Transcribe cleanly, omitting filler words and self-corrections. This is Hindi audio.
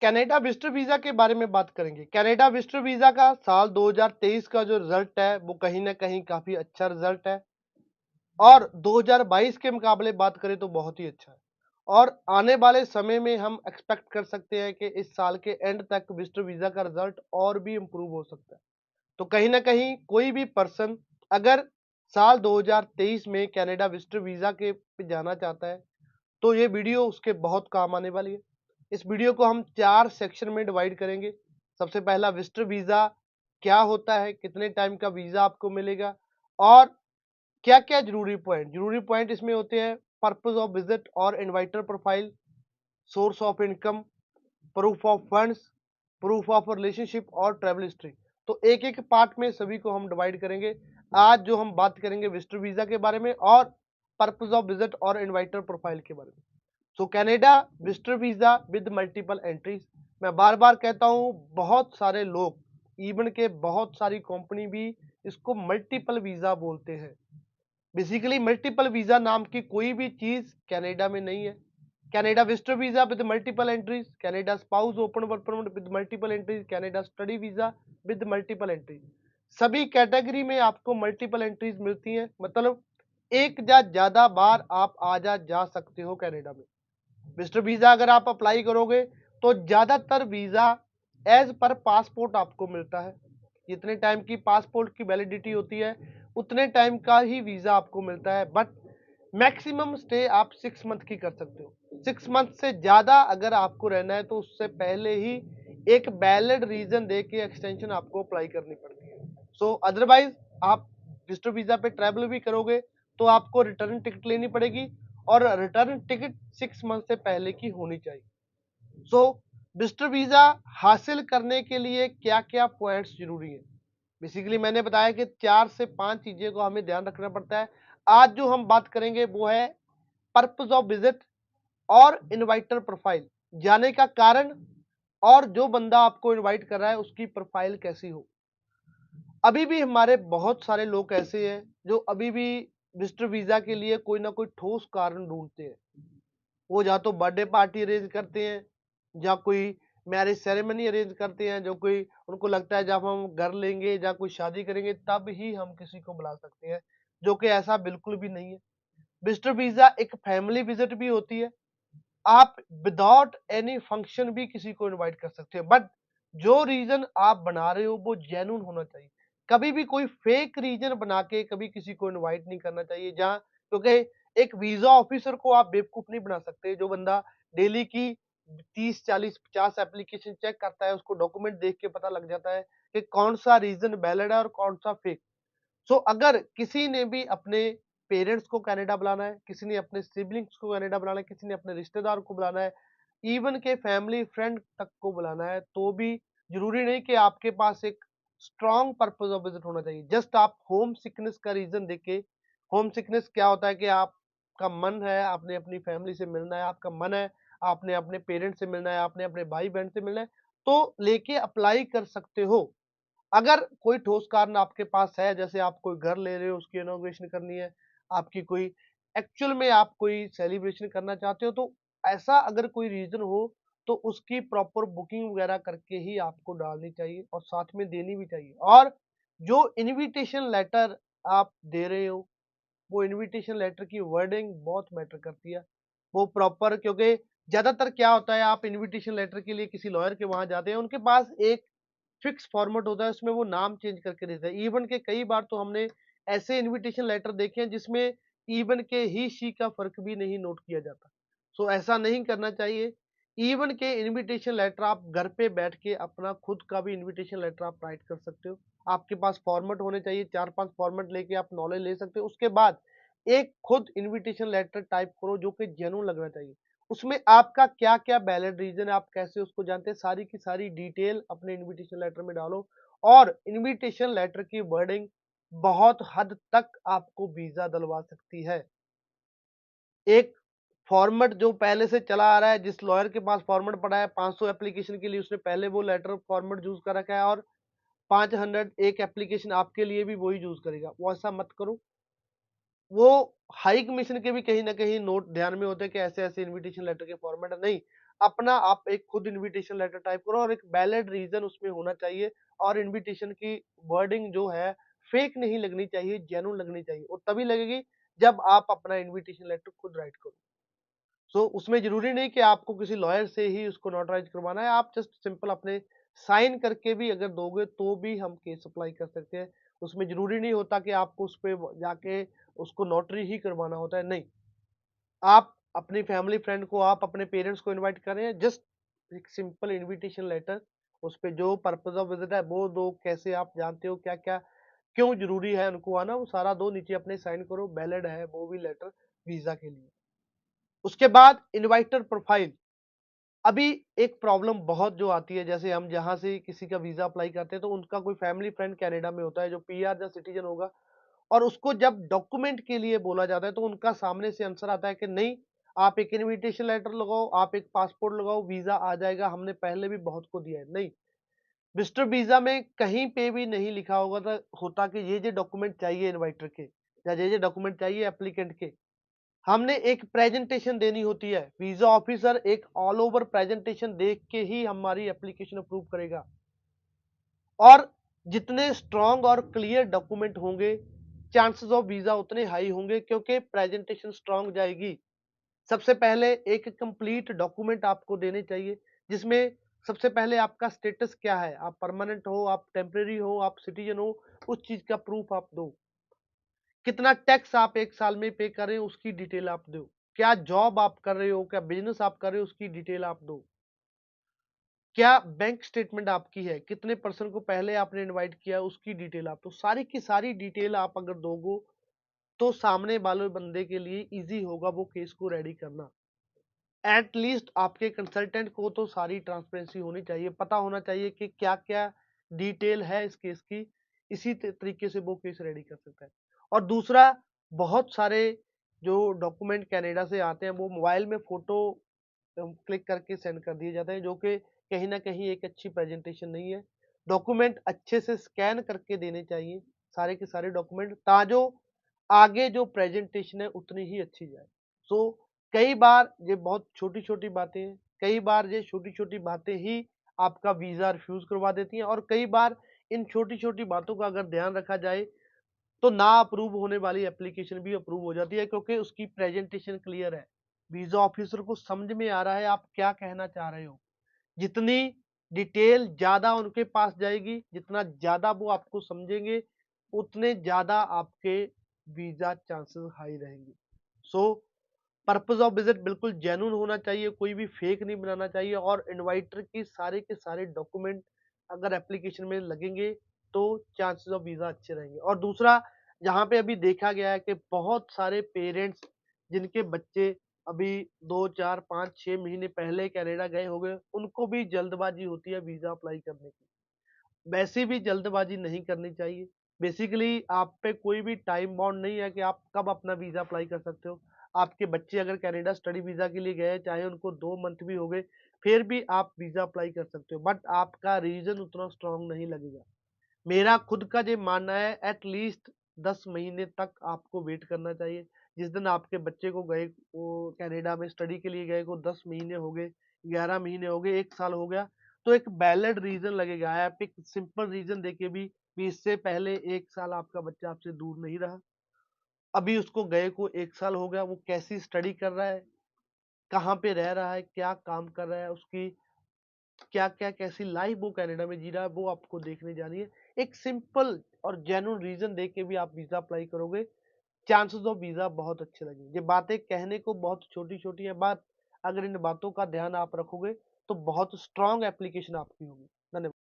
कनाडा विजिटर वीजा के बारे में बात करेंगे। कनाडा विजिटर वीजा का साल 2023 का जो रिजल्ट है वो कहीं ना कहीं काफी अच्छा रिजल्ट है और 2022 के मुकाबले बात करें तो बहुत ही अच्छा है। और आने वाले समय में हम एक्सपेक्ट कर सकते हैं कि इस साल के एंड तक विजिटर वीजा का रिजल्ट और भी इम्प्रूव हो सकता है। तो कहीं ना कहीं कोई भी पर्सन अगर साल 2023 में कनाडा विजिटर वीजा के पे जाना चाहता है तो ये वीडियो उसके बहुत काम आने वाली है। इस वीडियो को हम 4 सेक्शन में डिवाइड करेंगे। सबसे पहला विजिटर वीजा क्या होता है, कितने टाइम का वीजा आपको मिलेगा और क्या-क्या जरूरी पॉइंट इसमें होते हैं। पर्पस ऑफ विजिट और inviter profile, source of income, proof of funds, proof of relationship और ट्रैवल हिस्ट्री। तो एक-एक पार्ट में सभी को हम डिवाइड करेंगे। आज जो हम बात करेंगे विजिटर वीजा के बारे में और पर्पस ऑफ विजिट और इनवाइटर प्रोफाइल के बारे में। सो Canada visitor visa with multiple entries. मैं बार बार कहता हूं, बहुत सारे लोग इवन के बहुत सारी कंपनी भी इसको मल्टीपल वीजा बोलते हैं। बेसिकली मल्टीपल वीजा नाम की कोई भी चीज कनाडा में नहीं है। Canada visitor visa with multiple entries, Canada spouse open work permit with multiple entries, Canada study visa with multiple entries. सभी कैटेगरी में आपको मल्टीपल एंट्रीज मिलती हैं, मतलब एक या ज्यादा बार आप आ जा सकते हो कनाडा में। विजिटर वीजा अगर आप अप्लाई करोगे तो ज्यादातर वीजा एज पर पासपोर्ट आपको मिलता है। जितने टाइम की पासपोर्ट की वैलिडिटी होती है उतने टाइम का ही वीजा आपको मिलता है, बट मैक्सिमम स्टे आप 6 मंथ की कर सकते हो। 6 मंथ से ज्यादा अगर आपको रहना है तो उससे पहले ही एक वैलिड रीजन दे के एक्सटेंशन आपको अप्लाई करनी पड़ती है। सो अदरवाइज आप विजिटर वीजा पे ट्रैवल भी करोगे तो आपको रिटर्न टिकट लेनी पड़ेगी और रिटर्न टिकट 6 मंथ से पहले की होनी चाहिए। सो विजिटर वीजा हासिल करने के लिए क्या क्या पॉइंट्स जरूरी है। बेसिकली मैंने बताया कि 4 से 5 चीजें को हमें ध्यान रखना पड़ता है। आज जो हम बात करेंगे वो है पर्पस ऑफ विजिट और इनवाइटर प्रोफाइल, जाने का कारण और जो बंदा आपको इनवाइट कर रहा है उसकी प्रोफाइल कैसी हो। अभी भी हमारे बहुत सारे लोग ऐसे हैं जो अभी भी विजिटर वीजा के लिए कोई ना कोई ठोस कारण ढूंढते हैं। वो या तो बर्थडे पार्टी अरेंज करते हैं या कोई मैरिज सेरेमनी अरेंज करते हैं, जो कोई उनको लगता है जब हम घर लेंगे या कोई शादी करेंगे तब ही हम किसी को बुला सकते हैं, जो कि ऐसा बिल्कुल भी नहीं है। विजिटर वीजा एक फैमिली विजिट भी होती है। आप विदाउट एनी फंक्शन भी किसी को इनवाइट कर सकते हो, बट जो रीजन आप बना रहे हो वो जेन्युइन होना चाहिए। कभी भी कोई फेक रीजन बना के कभी किसी को इनवाइट नहीं करना चाहिए, जहां क्योंकि एक वीजा ऑफिसर को आप बेवकूफ नहीं बना सकते। जो बंदा डेली की 30 40 50 एप्लीकेशन चेक करता है उसको डॉक्यूमेंट देख के पता लग जाता है कि कौन सा रीजन वैलिड है और कौन सा फेक। सो अगर किसी ने भी अपने पेरेंट्स को कनाडा बुलाना है, किसी ने अपने सिबलिंग्स को कनाडा बुलाना है, किसी ने अपने रिश्तेदार को बुलाना है, इवन के फैमिली फ्रेंड तक को बुलाना है, तो भी जरूरी नहीं कि आपके पास एक स्ट्रॉन्ग पर्पस ऑफ विजिट होना चाहिए। जस्ट आप होम सिकनेस का रीजन देके, होम सिकनेस क्या होता है कि आपका मन है आपने अपनी फैमिली से मिलना है, आपका मन है आपने अपने पेरेंट्स से मिलना है, आपने अपने भाई बहन से मिलना है, तो लेके अप्लाई कर सकते हो। अगर कोई ठोस कारण आपके पास है, जैसे आप कोई घर ले रहे हो उसकी इनॉग्रेशन करनी है, आपकी कोई एक्चुअल में आप कोई सेलिब्रेशन करना चाहते हो, तो ऐसा अगर कोई रीजन हो तो उसकी प्रॉपर बुकिंग वगैरह करके ही आपको डालनी चाहिए और साथ में देनी भी चाहिए। और जो इनविटेशन लेटर आप दे रहे हो वो इनविटेशन लेटर की वर्डिंग बहुत मैटर करती है। वो प्रॉपर, क्योंकि ज्यादातर क्या होता है आप इनविटेशन लेटर के लिए किसी लॉयर के वहां जाते हैं, उनके पास एक फिक्स फॉर्मेट होता है, उसमें वो नाम चेंज करके देते हैं। इवन के कई बार तो हमने ऐसे इनविटेशन लेटर देखे हैं जिसमें इवन के ही शी का फर्क भी नहीं नोट किया जाता। सो ऐसा नहीं करना चाहिए। इवन के इनविटेशन लेटर आप घर पे बैठ के अपना खुद का भी इनविटेशन लेटर आप राइट कर सकते हो। आपके पास फॉर्मेट होने चाहिए, 4 5 फॉर्मेट लेके आप नॉलेज ले सकते हो। उसके बाद एक खुद इनविटेशन लेटर टाइप करो जो कि जेन्युइन लगना चाहिए। उसमें आपका क्या-क्या वैलिड रीज़न है, आप कैसे उसको जानते हैं, सारी की सारी डिटेल अपने इनविटेशन लेटर में डालो। और इनविटेशन लेटर की वर्डिंग बहुत हद तक आपको वीज़ा दिलवा सकती है। एक फॉर्मेट जो पहले से चला आ रहा है, जिस लॉयर के पास फॉर्मेट पड़ा है 500 एप्लीकेशन के लिए, उसने पहले वो लेटर फॉर्मेट यूज़ कर रखा है और 500 एक एप्लीकेशन आपके लिए भी वही यूज़ करेगा। वो ऐसा मत करो। वो हाई कमीशन के भी कहीं न कहीं नोट ध्यान में होते हैं कि ऐसे-ऐसे इन्विटेशन लेटर के फॉर्मेट है। नहीं, अपना आप एक खुद इन्विटेशन लेटर टाइप करो और एक वैलिड रीज़न उसमें होना चाहिए और इन्विटेशन की वर्डिंग जो है फेक नहीं लगनी चाहिए, जेन्युइन लगनी चाहिए और तभी लगेगी जब आप अपना इन्विटेशन लेटर खुद राइट करो। सो उसमें ज़रूरी नहीं कि आपको किसी लॉयर से ही उसको नोटराइज़ करवाना है, आप जस्ट सिंपल अपने साइन करके भी अगर दोगे तो भी हम केस अप्लाई कर सकते हैं। उसमें ज़रूरी नहीं होता कि आपको उस पे व जाके उसको नोटरी ही करवाना होता है, नहीं। आप अपनी फैमिली फ्रेंड को, आप अपने पेरेंट्स को इनवाइट कर रहे हैं, जस्ट एक सिंपल इन्विटेशन लेटर, उसपे जो पर्पज़ ऑफ विज़िट है वो दो, कैसे आप जानते हो क्या-क्या, क्यों ज़रूरी है उनको आना, वो सारा दो, नीचे अपने साइन करो, वैलिड है वो भी लेटर वीज़ा के लिए। उसके बाद इन्वाइटर प्रोफाइल, अभी एक प्रॉब्लम बहुत जो आती है, जैसे हम जहाँ से किसी का वीज़ा अप्लाई करते हैं, तो उनका कोई फैमिली फ्रेंड कनाडा में होता है, जो पीआर या सिटीज़न होगा और उसको जब डॉक्यूमेंट के लिए बोला जाता है, तो उनका सामने से आंसर आता है कि नहीं, आप एक इन्विटेशन लेटर लगाओ, आप एक पासपोर्ट लगाओ, वीज़ा आ जाएगा, हमने पहले भी बहुत को दिया है। नहीं, विज़िटर वीज़ा में कहीं पे भी नहीं लिखा होता कि ये डॉक्यूमेंट चाहिए इन्वाइटर के या ये डॉक्यूमेंट चाहिए एप्लीकेंट के। हमने एक प्रेजेंटेशन देनी होती है, वीज़ा ऑफिसर एक ऑल ओवर प्रेजेंटेशन देख के ही हमारी एप्लीकेशन अप्रूव करेगा और जितने स्ट्रॉन्ग और क्लियर डॉक्यूमेंट होंगे, चांसेस ऑफ वीज़ा उतने हाई होंगे क्योंकि प्रेजेंटेशन स्ट्रॉन्ग जाएगी। सबसे पहले एक कंप्लीट डॉक्यूमेंट आपको देने चाहिए, जिसमें सबसे पहले आपका स्टेटस क्या है, आप परमानेंट हो, आप टेम्परेरी हो, आप सिटीज़न हो, उस चीज़ का प्रूफ आप दो। कितना टैक्स आप 1 साल में पे कर रहे हो उसकी डिटेल आप दो। क्या जॉब आप कर रहे हो, क्या बिज़नेस आप कर रहे हो उसकी डिटेल आप दो। क्या बैंक स्टेटमेंट आपकी है, कितने पर्सन को पहले आपने इनवाइट किया उसकी डिटेल आप दो। सारी की सारी डिटेल आप अगर दोगे, तो सामने वाले बंदे के लिए ईज़ी होगा वो केस को रेडी करना। एट लीस्ट आपके कंसल्टेंट को तो सारी ट्रांसपेरेंसी होनी चाहिए, पता होना चाहिए कि क्या-क्या डिटेल है इस केस की, इसी तरीके से वो केस रेडी कर सकता है। और दूसरा, बहुत सारे जो डॉक्यूमेंट कनाडा से आते हैं वो मोबाइल में फ़ोटो क्लिक करके सेंड कर दिए जाते हैं, जो कि कहीं न कहीं एक अच्छी प्रेजेंटेशन नहीं है। डॉक्यूमेंट अच्छे से स्कैन करके देने चाहिए, सारे के सारे डॉक्यूमेंट, ताजो आगे जो प्रेजेंटेशन है उतनी ही अच्छी जाए। सो कई बार ये बहुत छोटी-छोटी बातें हैं, कई बार ये छोटी-छोटी बातें ही आपका वीज़ा रिफ्यूज़ करवा देती हैं और कई बार इन छोटी-छोटी बातों का अगर ध्यान रखा जाए, तो ना अप्रूव होने वाली एप्लीकेशन भी अप्रूव हो जाती है क्योंकि उसकी प्रेजेंटेशन क्लियर है। वीज़ा ऑफिसर को समझ में आ रहा है आप क्या कहना चाह रहे हो। जितनी डिटेल ज़्यादा उनके पास जाएगी, जितना ज़्यादा वो आपको समझेंगे, उतने ज़्यादा आपके वीज़ा चांसेस हाई रहेंगे। सो पर्पस ऑफ विजिट बिल्कुल जेन्युइन होना चाहिए, कोई भी फेक नहीं बनाना चाहिए और इनवाइटर की सारे के सारे डॉक्यूमेंट अगर एप्लीकेशन में लगेंगे, तो चांसेस ऑफ वीज़ा अच्छे रहेंगे। और दूसरा, यहाँ पे अभी देखा गया है कि बहुत सारे पेरेंट्स जिनके बच्चे अभी 2, 4, 5, 6 महीने पहले कनाडा गए होंगे, उनको भी जल्दबाज़ी होती है वीज़ा अप्लाई करने की। वैसे भी जल्दबाज़ी नहीं करनी चाहिए। बेसिकली आप पे कोई भी टाइम बाउंड नहीं है कि आप कब अपना वीज़ा अप्लाई कर सकते हो। आपके बच्चे अगर कनाडा स्टडी वीज़ा के लिए गए हैं, चाहे उनको 2 मंथ भी हो गए, फिर भी आप वीज़ा अप्लाई कर सकते हो। बट आपका रीज़न उतना स्ट्रॉन्ग नहीं लगेगा। मेरा खुद का ये मानना है एट लीस्ट 10 महीने तक आपको वेट करना चाहिए। जिस दिन आपके बच्चे को गए वो कनाडा में स्टडी के लिए गए को 10 महीने हो गए, 11 महीने हो गए, 1 साल हो गया, तो एक वैलिड रीज़न लगेगा। आप एक सिंपल रीज़न देके भी इससे पहले 1 साल आपका बच्चा आपसे दूर नहीं रहा। अभी उसको गए को 1 साल हो गया, वो कैसी स्टडी कर रहा है, कहाँ पे रह रहा है, क्या काम कर रहा है, उसकी क्या-क्या कैसी लाइफ़ वो कनाडा में जी रहा है, वो आपको देखने जानी है। एक सिंपल और जेन्युइन रीज़न देके भी आप वीज़ा अप्लाई करोगे, चांसेस ऑफ वीज़ा बहुत अच्छे लगेंगे। ये बातें कहने को बहुत छोटी-छोटी हैं, बट अगर इन बातों का ध्यान आप रखोगे, तो बहुत स्ट्रॉन्ग एप्लीकेशन आपकी होगी। धन्यवाद।